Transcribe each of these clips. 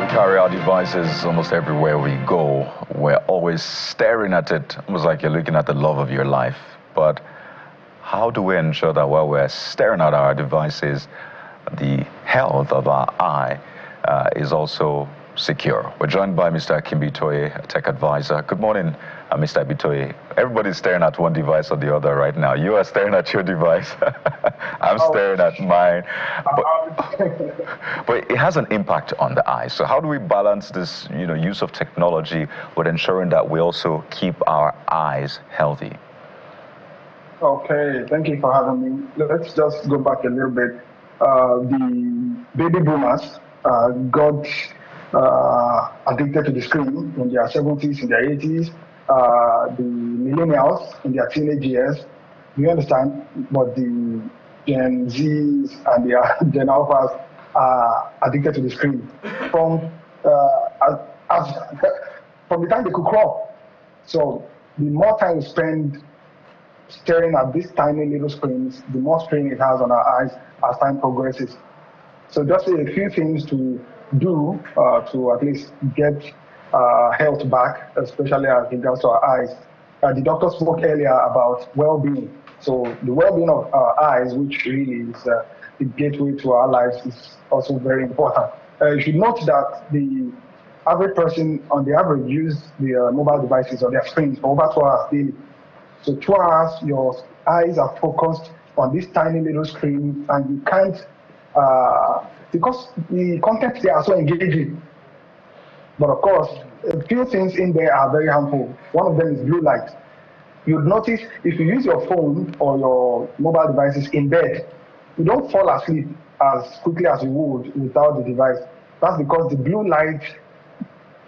carry our devices almost everywhere we go. We're always staring at it, almost like you're looking at the love of your life. But how do we ensure that while we're staring at our devices, the health of our eye is also secure? We're joined by Mr. Akim Bitoye, a tech advisor. Good morning, Mr. Bitoye. Everybody's staring at one device or the other right now. You are staring at your device. I'm staring at mine. But it has an impact on the eye. So how do we balance this, use of technology with ensuring that we also keep our eyes healthy? Okay, thank you for having me. Let's just go back a little bit. The baby boomers got addicted to the screen in their 70s, in their 80s. The millennials in their teenage years, you understand? But the Gen Zs and the Gen Alphas are addicted to the screen from the time they could crawl. So the more time we spend staring at these tiny little screens, the more strain it has on our eyes as time progresses. So just a few things to do to at least get health back, especially as regards to our eyes. The doctor spoke earlier about well-being. So the well-being of our eyes, which really is the gateway to our lives, is also very important. You should note that the average person, on the average, use their mobile devices or their screens for over 2 hours daily. So 2 hours, your eyes are focused on this tiny little screen, and you can't, because the content there are so engaging. But of course, a few things in there are very harmful. One of them is blue light. You'd notice if you use your phone or your mobile devices in bed, you don't fall asleep as quickly as you would without the device. That's because the blue light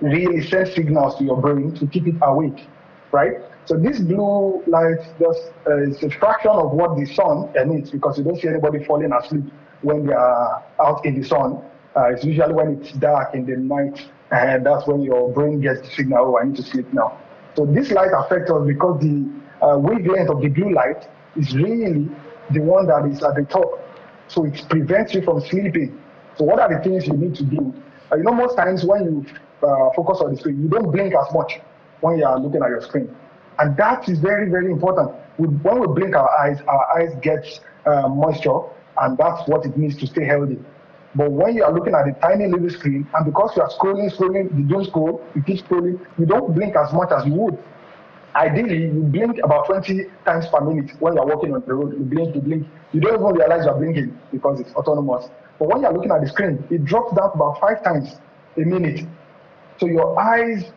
really sends signals to your brain to keep it awake, right? So this blue light just is a fraction of what the sun emits, because you don't see anybody falling asleep when they are out in the sun. It's usually when it's dark in the night, and that's when your brain gets the signal, oh, I need to sleep now. So this light affects us because the wavelength of the blue light is really the one that is at the top. So it prevents you from sleeping. So what are the things you need to do? Most times when you focus on the screen, you don't blink as much when you are looking at your screen. And that is very, very important. When we blink our eyes get moisture, and that's what it needs to stay healthy. But when you are looking at a tiny little screen, and because you are scrolling, you don't scroll, you keep scrolling, you don't blink as much as you would. Ideally, you blink about 20 times per minute when you are walking on the road. You blink. You don't even realize you are blinking because it's autonomous. But when you are looking at the screen, it drops down to about 5 times a minute. So your eyes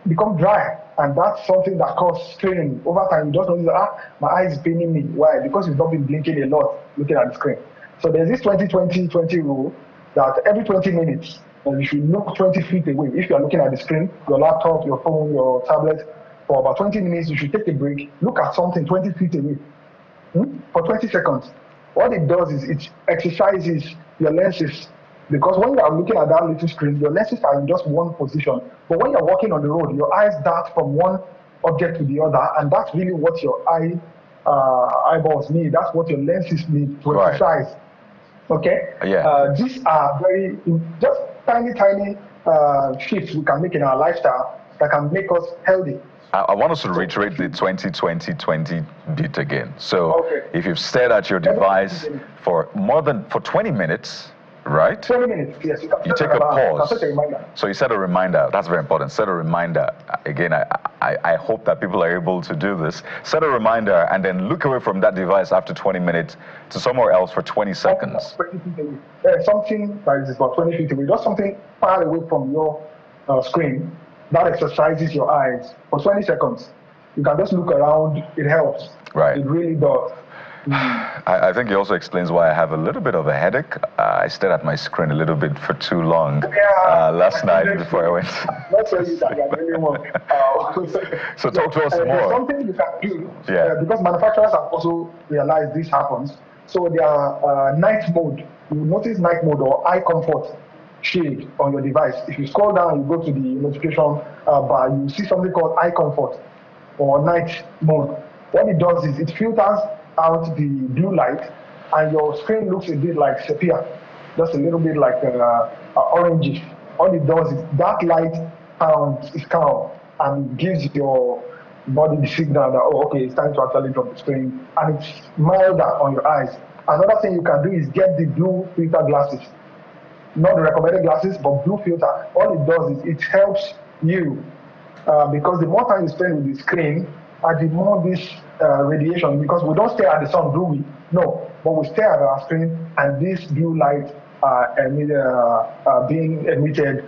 become dry, and that's something that causes strain. Over time, you just notice that, my eye is paining me. Why? Because you've not been blinking a lot looking at the screen. So there's this 20-20-20 rule that every 20 minutes, you should look 20 feet away. If you're looking at the screen, your laptop, your phone, your tablet, for about 20 minutes, you should take a break, look at something 20 feet away for 20 seconds. What it does is it exercises your lenses, because when you are looking at that little screen, your lenses are in just one position. But when you're walking on the road, your eyes dart from one object to the other, and that's really what your eyeballs need. That's what your lenses need to exercise. Okay? Yeah. These are just tiny shifts we can make in our lifestyle that can make us healthy. I want us to reiterate the 20-20-20 bit again. So if you've stared at your device for 20 minutes, right? 20 minutes, yes. You take a pause. So you set a reminder. That's very important. Set a reminder. Again, I hope that people are able to do this. Set a reminder and then look away from that device after 20 minutes to somewhere else for 20 seconds. Something that is about 20 feet away. Just something far away from your screen that exercises your eyes for 20 seconds. You can just look around. It helps. Right. It really does. I think it also explains why I have a little bit of a headache. I stared at my screen a little bit for too long last night before I went. Not so you can get anyone. So talk to us more. There's something you can do, because manufacturers have also realized this happens. So there are night mode. You notice night mode or eye comfort shade on your device. If you scroll down, you go to the notification bar, you see something called eye comfort or night mode. What it does is it filters out the blue light, and your screen looks a bit like sepia, just a little bit like orangish all it does is that light is calm and gives your body the signal that, oh, okay, it's time to actually drop the screen, and it's milder on your eyes. Another thing you can do is get the blue filter glasses. Not the recommended glasses, but blue filter. All it does is it helps you because the more time you spend with the screen, the more this radiation, because we don't stare at the sun, do we? No, but we stare at our screen, and this blue light being emitted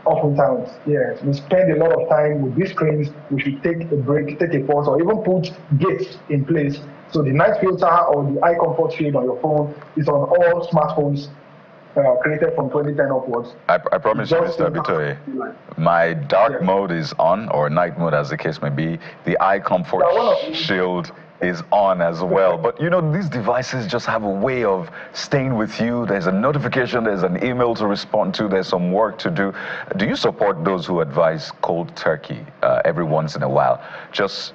oftentimes. Yes, we spend a lot of time with these screens. We should take a break, take a pause, or even put gates in place. So the night filter or the eye comfort shade on your phone is on all smartphones created from 2010 upwards. I promise you, Mr. Bitoye, my dark mode is on, or night mode as the case may be. The eye comfort shield is on as well. But you know, these devices just have a way of staying with you. There's a notification, there's an email to respond to, there's some work to do. Do you support those who advise cold turkey every once in a while? Just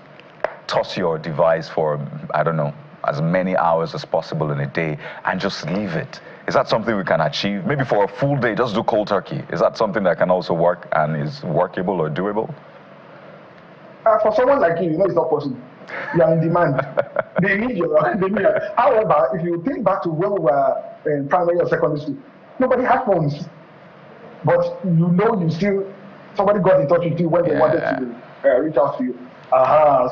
toss your device for, I don't know, as many hours as possible in a day and just leave it. Is that something we can achieve? Maybe for a full day, just do cold turkey. Is that something that can also work and is workable or doable? For someone like you, you know it's not possible. You are in demand. They need you. However, if you think back to when we were in primary or secondary school, nobody had phones. But you know you still, somebody got in touch with you when they wanted to reach out to you.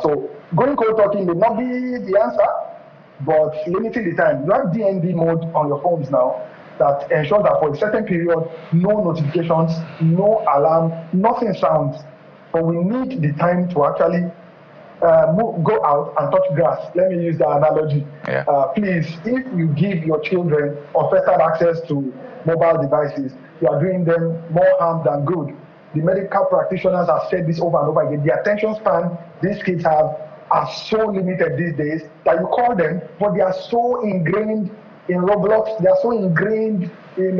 So going cold turkey may not be the answer, but limiting the time. You have DND mode on your phones now that ensures that for a certain period, no notifications, no alarm, nothing sounds. But we need the time to actually go out and touch grass. Let me use that analogy. Please, if you give your children unfettered access to mobile devices, you are doing them more harm than good. The medical practitioners have said this over and over again. The attention span these kids have are so limited these days that you call them, but they are so ingrained in Roblox, they are so ingrained in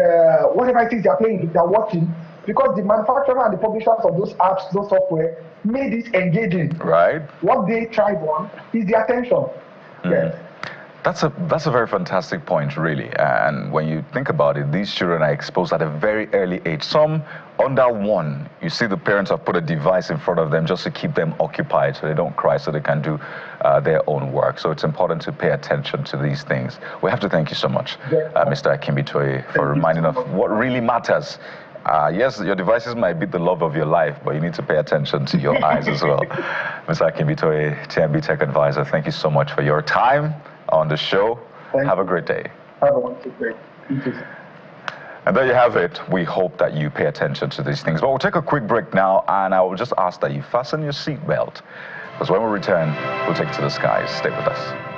whatever it is they are playing, they are watching, because the manufacturer and the publishers of those apps, those software, made it engaging. Right. What they thrive on is the attention. Yes. That's a very fantastic point, really. And when you think about it, these children are exposed at a very early age. Some under 1, you see the parents have put a device in front of them just to keep them occupied so they don't cry, so they can do their own work. So it's important to pay attention to these things. We have to thank you so much, Mr. Akimbitoye, for reminding us what really matters. Yes, your devices might be the love of your life, but you need to pay attention to your eyes as well. Mr. Akimbitoye, TMB Tech Advisor, thank you so much for your time on the show. Have a great day. Have a wonderful day. And there you have it. We hope that you pay attention to these things. But we'll take a quick break now, and I will just ask that you fasten your seatbelt, because when we return, we'll take it to the skies. Stay with us.